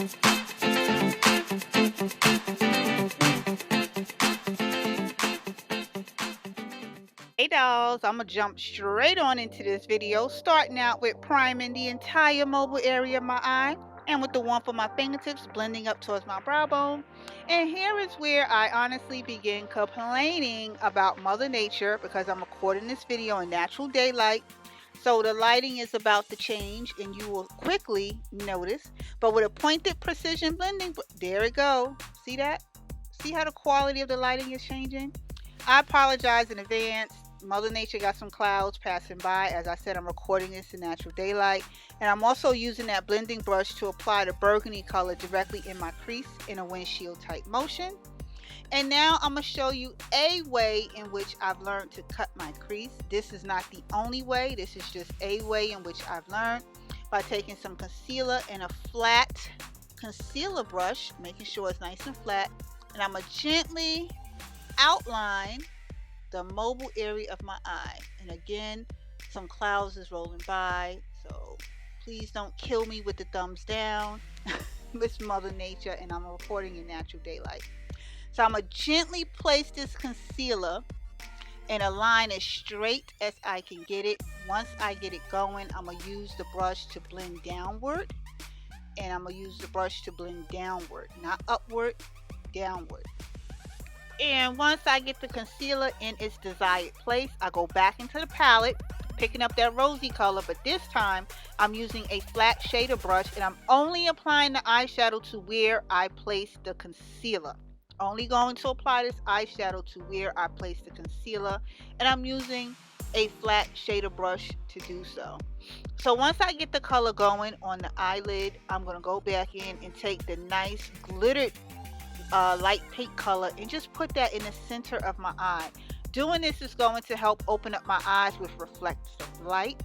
Hey dolls, I'm gonna jump straight on into this video, starting out with priming the entire mobile area of my eye and with the warmth of my fingertips blending up towards my brow bone. And here is where I honestly begin complaining about Mother Nature because I'm recording this video in natural daylight. So the lighting is about to change and you will quickly notice. But with a pointed precision blending, there it go. See that? See how the quality of the lighting is changing? I apologize in advance. Mother Nature got some clouds passing by. As I said, I'm recording this in natural daylight. And I'm also using that blending brush to apply the burgundy color directly in my crease in a windshield type motion. And now I'm going to show you a way in which I've learned to cut my crease. This is not the only way. This is just a way in which I've learned by taking some concealer and a flat concealer brush, making sure it's nice and flat. And I'm going to gently outline the mobile area of my eye. And again, some clouds is rolling by, so please don't kill me with the thumbs down. It's Mother Nature and I'm recording in natural daylight. So I'm going to gently place this concealer and align as straight as I can get it. Once I get it going, I'm going to use the brush to blend downward, and I'm going to use the brush to blend downward, not upward, downward. And once I get the concealer in its desired place, I go back into the palette, picking up that rosy color, but this time I'm using a flat shader brush and I'm only applying the eyeshadow to where I place the concealer. Only going to apply this eyeshadow to where I place the concealer, and I'm using a flat shader brush to do so. So once I get the color going on the eyelid, I'm going to go back in and take the nice glittered light pink color and just put that in the center of my eye. Doing this is going to help open up my eyes with reflective light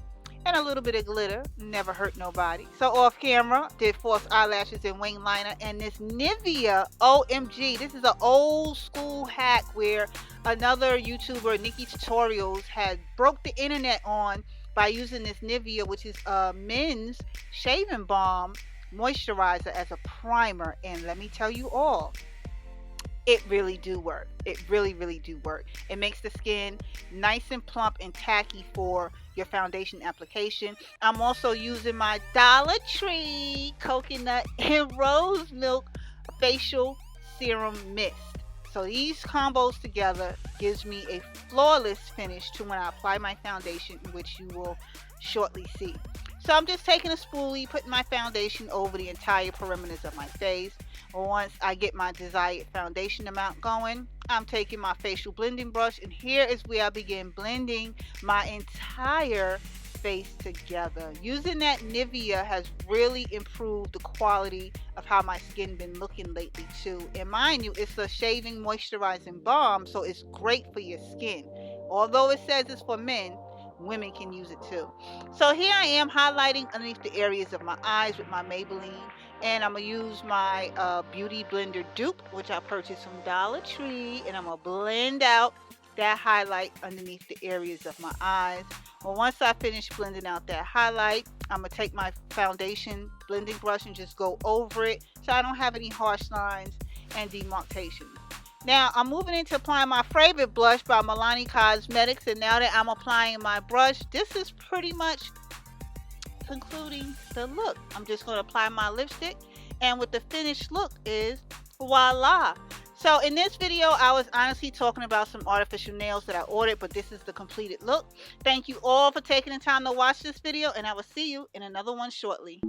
and a little bit of glitter. Never hurt nobody. So off camera, did false eyelashes and wing liner, and this Nivea, OMG, this is an old school hack where another YouTuber, Nikki Tutorials, had broke the internet on by using this Nivea, which is a men's shaving balm moisturizer as a primer. And let me tell you all, it really do work. It really do work. It makes the skin nice and plump and tacky for your foundation application. I'm also using my Dollar Tree coconut and rose milk facial serum mist. So these combos together gives me a flawless finish to when I apply my foundation, which you will shortly see. So I'm just taking a spoolie, putting my foundation over the entire perimeters of my face. Once I get my desired foundation amount going, I'm taking my facial blending brush, and here is where I begin blending my entire face together. Using that Nivea has really improved the quality of how my skin been looking lately too. And mind you, it's a shaving moisturizing balm, so it's great for your skin. Although it says it's for men, women can use it too. So here I am highlighting underneath the areas of my eyes with my Maybelline, and I'm gonna use my beauty blender dupe, which I purchased from Dollar Tree, and I'm gonna blend out that highlight underneath the areas of my eyes. Well, once I finish blending out that highlight, I'm gonna take my foundation blending brush and just go over it so I don't have any harsh lines and demarcations. Now I'm moving into applying my favorite blush by Milani Cosmetics, and now that I'm applying my brush, this is pretty much concluding the look. I'm just going to apply my lipstick, and what the finished look is, voila. So in this video, I was honestly talking about some artificial nails that I ordered, but this is the completed look. Thank you all for taking the time to watch this video, and I will see you in another one shortly.